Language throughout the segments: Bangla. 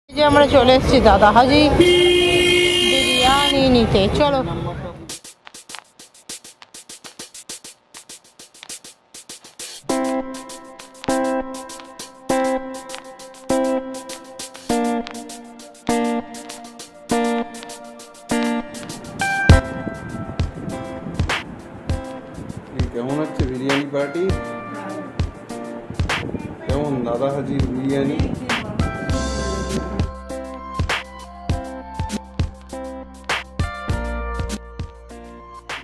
যে আমরা চলে এসেছি দাদা হাজি বিরিয়ানি নিতে। চলো কেমন হচ্ছে বিরিয়ানি পার্টি? কেমন দাদা হাজির biryani?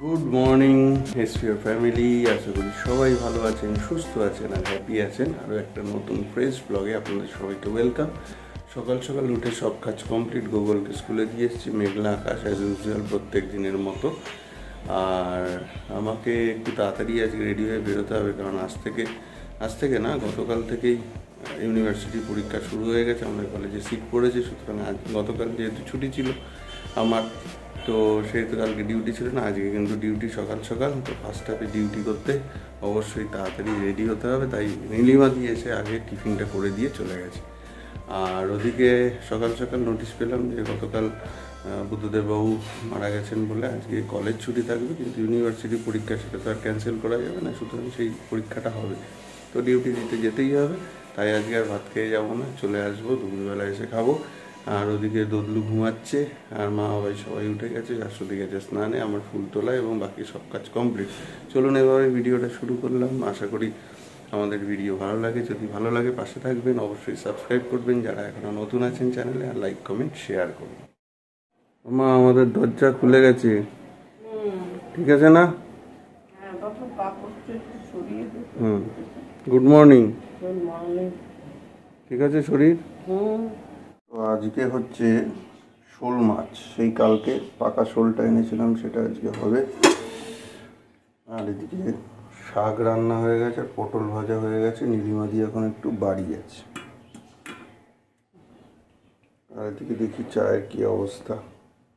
Good morning SPR family, আশা করি সবাই ভালো আছেন, সুস্থ আছেন আর হ্যাপি আছেন। আরও একটা নতুন ফ্রেশ ব্লগে আপনাদের সবাইকে ওয়েলকাম। সকাল সকাল উঠে সব কাজ কমপ্লিট, গুগলকে স্কুলে দিয়ে এসেছি। মেঘলা আকাশ অ্যাজ ইউজুয়াল প্রত্যেক দিনের মতো। আর আমাকে একটু তাড়াতাড়ি আজকে রেডি হয়ে বেরোতে হবে, কারণ আজ থেকে না গতকাল থেকেই ইউনিভার্সিটি পরীক্ষা শুরু হয়ে গেছে। আমাদের কলেজে সিট পড়েছে, সুতরাং গতকাল যেহেতু ছুটি ছিল আমার, তো সেহেতু কালকে ডিউটি ছিল না, আজকে কিন্তু ডিউটি সকাল সকাল। তো ফার্স্ট হাফে ডিউটি করতে অবশ্যই তাড়াতাড়ি রেডি হতে হবে, তাই নীলিমা দিয়ে এসে আগে টিফিনটা করে দিয়ে চলে গেছে। আর ওদিকে সকাল সকাল নোটিশ পেলাম যে গতকাল বুদ্ধদেববাবু মারা গেছেন বলে আজকে কলেজ ছুটি থাকবে, কিন্তু ইউনিভার্সিটি পরীক্ষা সেটা তো আর ক্যান্সেল করা যাবে না, সুতরাং সেই পরীক্ষাটা হবে, তো ডিউটি দিতে যেতেই হবে। তাই আজকে আর ভাত খেয়ে যাবো না, চলে আসবো, দুপুরবেলা এসে খাবো। আর ওদিকে দদলু ঘুমাচ্ছে, আর মা বাবাই সবাই উঠে গেছে, শাশুড়ি গেছে স্নানে, আমার ফুল তোলা এবং বাকি সব কাজ কমপ্লিট। চলুন এভাবে ভিডিওটা শুরু করলাম। আশা করি আমাদের ভিডিও ভালো লাগে, যদি ভালো লাগে পাশে থাকবেন, অবশ্যই সাবস্ক্রাইব করবেন যারা এখনও নতুন আছেন চ্যানেলে, আর লাইক কমেন্ট শেয়ার করুন। মা আমাদের দরজা খুলে গেছে, ঠিক আছে না? Good morning. ঠিক আছে শরীর? তো আজকে হচ্ছে শোল মাছ, সেই কালকে পাকা শোলটা এনেছিলাম, সেটা আজকে হবে। আর এদিকে শাক রান্না হয়ে গেছে, পটল ভাজা হয়ে গেছে, নীলিমা দিয়ে এখন একটু বাড়ি আছে। আর এদিকে দেখি চায়ের কি অবস্থা।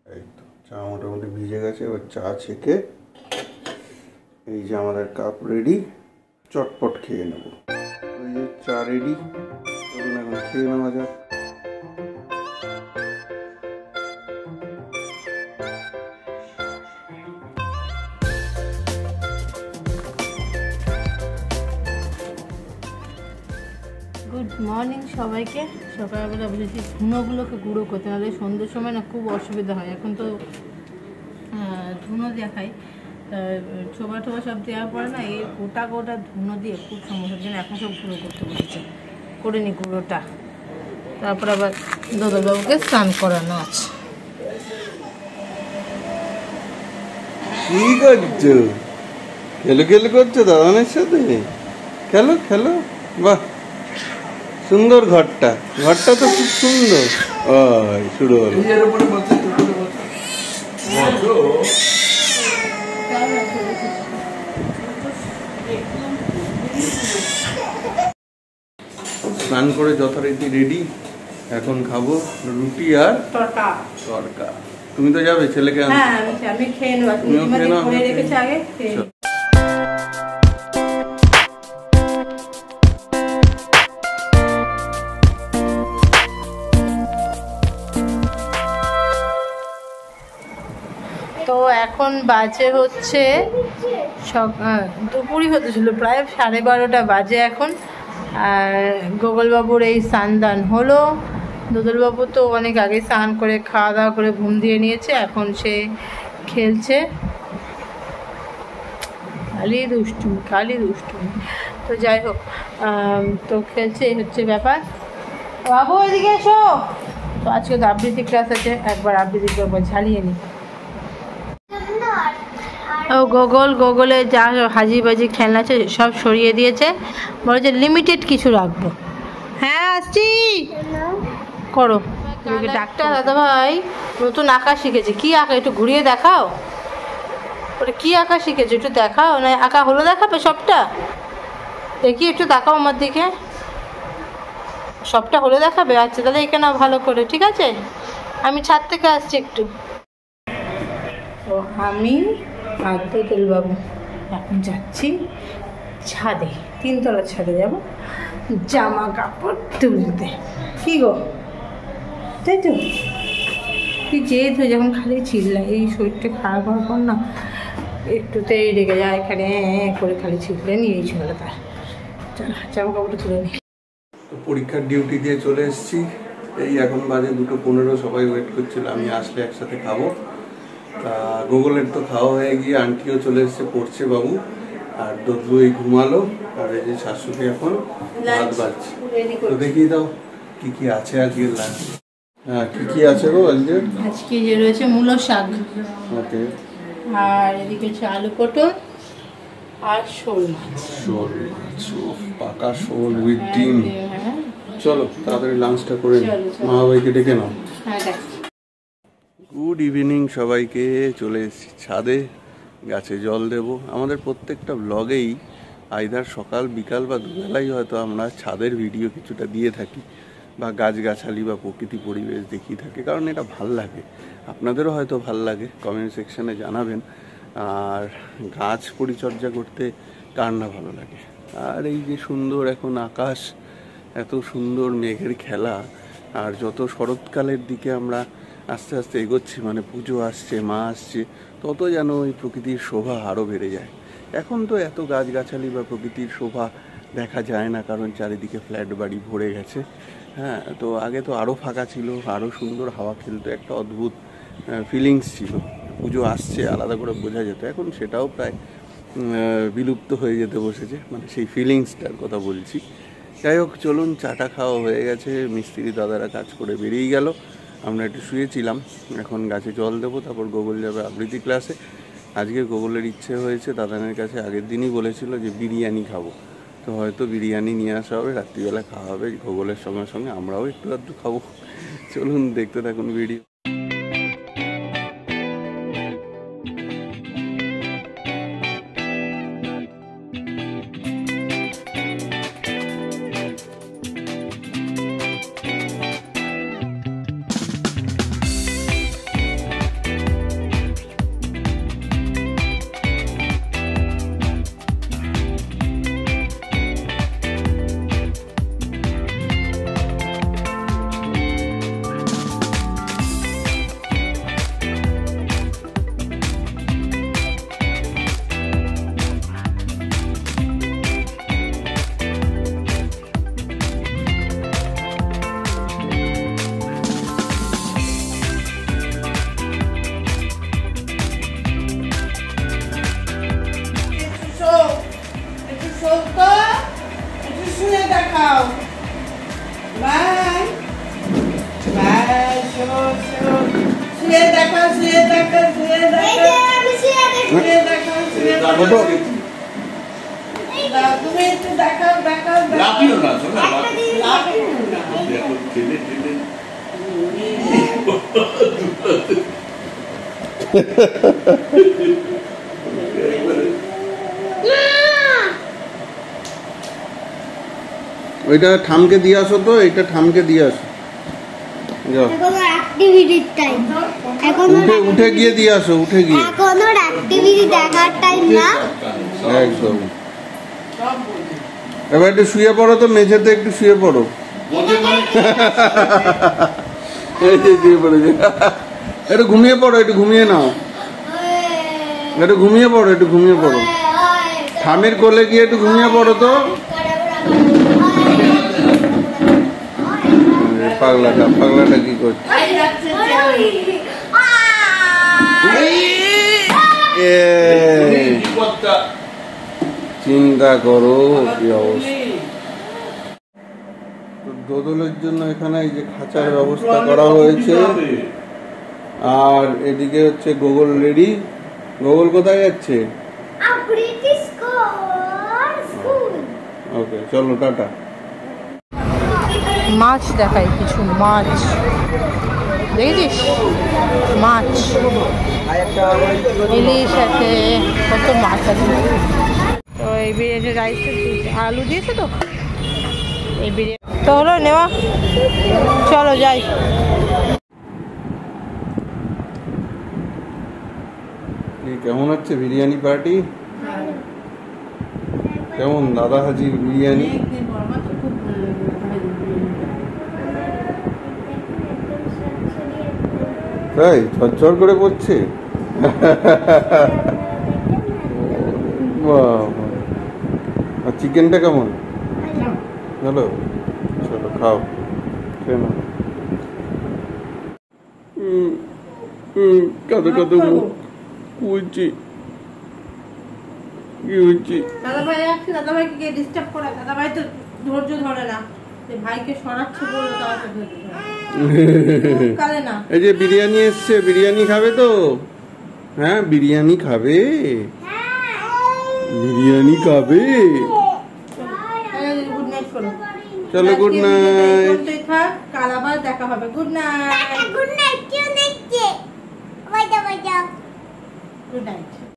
একদম চা মোটামুটি ভিজে গেছে, এবার চা ছেঁকে এই যে আমাদের কাপ রেডি, চটপট খেয়ে নেব। ওই যে চা রেডি, চলুন এখন খেয়ে নেওয়া যাক। গুড মর্নিং সবাইকে। সকালবেলা বলেছি ধুনোগুলোকে গুঁড়ো করতে, নাহলে সন্ধ্যের সময় না খুব অসুবিধা হয়। এখন তো ধুনো দেখাই, ছোবা টোবা সব দেওয়ার পরে না এই গোটা গোটা ধুনো দিয়ে খুব সমস্যার জন্য এখন সব গুঁড়ো করতে বলেছে, করে নি গুঁড়োটা। তারপর আবার দদলবাবুকে স্নান করানো আছে। কি করছো? খেলো খেলো করছো দাদানের সাথে? খেলো খেলো, বাহ সুন্দর ঘরটা, ঘরটা তো খুব সুন্দর। ওই শুরু হলো। স্নান করে যথারীতি রেডি, এখন খাবো রুটি আর তড়কা। তুমি তো যাবে ছেলেকে আনতে? হ্যাঁ আমি খেয়ে নেবো, তুমিও খেয়ে নাও, করে রেখেছি আগে খেয়ে। তো এখন বাজে হচ্ছে দুপুরই হতে ছিল, প্রায় 12:30 বাজে এখন। আর গোগলবাবুর এই স্নান হলো, দোদলবাবু তো অনেক আগে স্নান করে খাওয়া দাওয়া করে ঘুম দিয়ে নিয়েছে, এখন সে খেলছে। খালি দুষ্টুমি। তো যাই হোক, তো খেলছে, এই হচ্ছে ব্যাপার। বাবু এদিকে এসো। তো আজকে তো আবৃত্তি ক্লাস আছে, একবার আবৃত্তি করবো, ঝালিয়ে নি। ও গোগলে যা হাজি বাজি খেলনা আছে সব সরিয়ে দিয়েছে, বলেছে লিমিটেড কিছু রাখবো। হ্যাঁ আসছি, করো। ডাক্তার দাদা ভাই নতুন আঁকা শিখেছে। কি আঁকা একটু ঘুরিয়ে দেখাও, ওটা কি আঁকা শিখেছে একটু দেখাও। না আঁকা হলো দেখাবে সবটা? দেখি একটু দেখাও আমার দিকে, সবটা হলে দেখাবে? আচ্ছা তাহলে এখানে ভালো করে, ঠিক আছে? আমি ছাদ থেকে আসছি একটু। তো আমি আর দোদলবাবু এখন যাচ্ছি ছাদে, 3তলার ছাদে যাব জামা কাপড় তুলতে। কি গো তাই তো কি জেদ হয়ে যখন খালি চিল্লায়, এই শরীরটা খারাপ হওয়ার পর না একটুতেই রেগে যায়, এখানে করে খালি চিল্লে নিয়েই চলে তার। চল জামা কাপড়টা তুলে নিই। তো পরীক্ষার ডিউটি দিয়ে চলে এসেছি, এই এখন বাজে 2:15, সবাই ওয়েট করছিল আমি আসলে একসাথে খাবো। তা গুগলের তো খাওয়া হয়ে গিয়ে আন্টিও চলে এসেছে, পড়ছে বাবু, আর দদলু এই ঘুমালো, আর এই যে শাশুড়ি এখন ভাত বাড়ছে। তো দেখিয়ে দাও কি কি আছে আজকের লাঞ্চ। হ্যাঁ কি কি আছে গো আজকে যে রয়েছে মূলো শাক, ওকে, আর এদিকে হচ্ছে আলু পটল আর শোল মাছ। শোল মাছ, পাকা শোল উইথ ডিম। চলো তাড়াতাড়ি লাঞ্চটা করে মা বাবাইকে ডেকে নাও। গুড ইভিনিং সবাইকে, চলে এসেছি ছাদে, গাছে জল দেব। আমাদের প্রত্যেকটা ব্লগেই আইদার সকাল বিকাল বা দুবেলাই হয়তো আমরা ছাদের ভিডিও কিছুটা দিয়ে থাকি, বা গাছগাছালি বা প্রকৃতি পরিবেশ দেখিয়ে থাকি, কারণ এটা ভাল লাগে, আপনাদেরও হয়তো ভাল লাগে, কমেন্ট সেকশনে জানাবেন। আর গাছ পরিচর্যা করতে কার না ভালো লাগে। আর এই যে সুন্দর এখন আকাশ, এত সুন্দর মেঘের খেলা, আর যত শরৎকালের দিকে আমরা আস্তে আস্তে এগোচ্ছি, মানে পুজো আসছে, মা আসছে, তত যেন ওই প্রকৃতির শোভা আরও বেড়ে যায়। এখন তো এত গাছগাছালি বা প্রকৃতির শোভা দেখা যায় না, কারণ চারিদিকে ফ্ল্যাট বাড়ি ভরে গেছে। হ্যাঁ, তো আগে তো আরও ফাঁকা ছিল, আরও সুন্দর হাওয়া খেলতো, একটা অদ্ভুত ফিলিংস ছিল, পুজো আসছে আলাদা করে বোঝা যেত। এখন সেটাও প্রায় বিলুপ্ত হয়ে যেতে বসেছে, মানে সেই ফিলিংসটার কথা বলছি। যাই হোক, চলুন, চাটা খাওয়া হয়ে গেছে, মিস্ত্রি দাদারা কাজ করে বেরিয়ে গেল, আমরা একটু শুয়েছিলাম, এখন গাছে জল দেবো, তারপর গোগল যাবে আবৃত্তি ক্লাসে। আজকে গোগলের ইচ্ছে হয়েছে, দাদানের কাছে আগের দিনই বলেছিল যে বিরিয়ানি খাবো, তো হয়তো বিরিয়ানি নিয়ে আসা হবে, রাত্রিবেলা খাওয়া হবে গোগলের সঙ্গে সঙ্গে, আমরাও একটু আধটু খাবো। চলুন দেখতে থাকুন ভিডিও। ওইটা ঠামকে দিয়ে আসো, তো এটা ঠামকে দিয়ে আসো, উঠে গিয়ে দিয়ে আসো, উঠে গিয়ে। এখন ওর অ্যাক্টিভিটি দেখার টাইম না, একদম। এবার একটু শুয়ে পড়ো, তো মেঝেতে একটু শুয়ে পড়ো, শুয়ে পড়েছে, একটু ঘুমিয়ে পড়ো, একটু ঘুমিয়ে নাও, একটু ঘুমিয়ে পড়ো, একটু ঘুমিয়ে পড়ো, ঠামের কোলে গিয়ে একটু ঘুমিয়ে পড়ো তো। পাগলাটা কি করছে? চিন্তা করো কি অবস্থা। দোদলের জন্য এখানে এই যে খাঁচার ব্যবস্থা করা হয়েছে, আর এদিকে হচ্ছে গোগল রেডি। গোগল কোথায় যাচ্ছে? ওকে, চলো টাটা। মাছ দেখাই, কিছু মাছ দেখেছিস, মাছ, ইলিশ আছে, কত মাছ আছে। তো এই বিরিয়ানি রাইস আলু দিয়েছে, তো এই বিরিয়ানি তো হলো নেওয়া। চলো যাই। কেমন হচ্ছে বিরিয়ানি পার্টি? কেমন দাদা হাজির বিরিয়ানি? তাই ঝরঝর করে পড়ছে। বাহ, আর চিকেনটা কেমন? ভালো, চলো খাও, খেয়ে নাও। কাদো কাদো মুখ কুচি কি হচ্ছে? দাদাভাই আসছে, দাদাভাইকে ডিস্টার্ব করে, দাদাভাই তো ধৈর্য ধরে না, যে ভাইকে সরাচ্ছে বলে তাও তো ধৈর্য ধরে না। এই যে বিরিয়ানি এসছে, বিরিয়ানি খাবে তো? হ্যাঁ বিরিয়ানি খাবে, বিরিয়ানি খাবে। গুড নাইট করো। চলো গুড নাইট। কাল আবার দেখা হবে। Good night. গুড নাইট, কেউ দেখছে? Bye bye. Good night.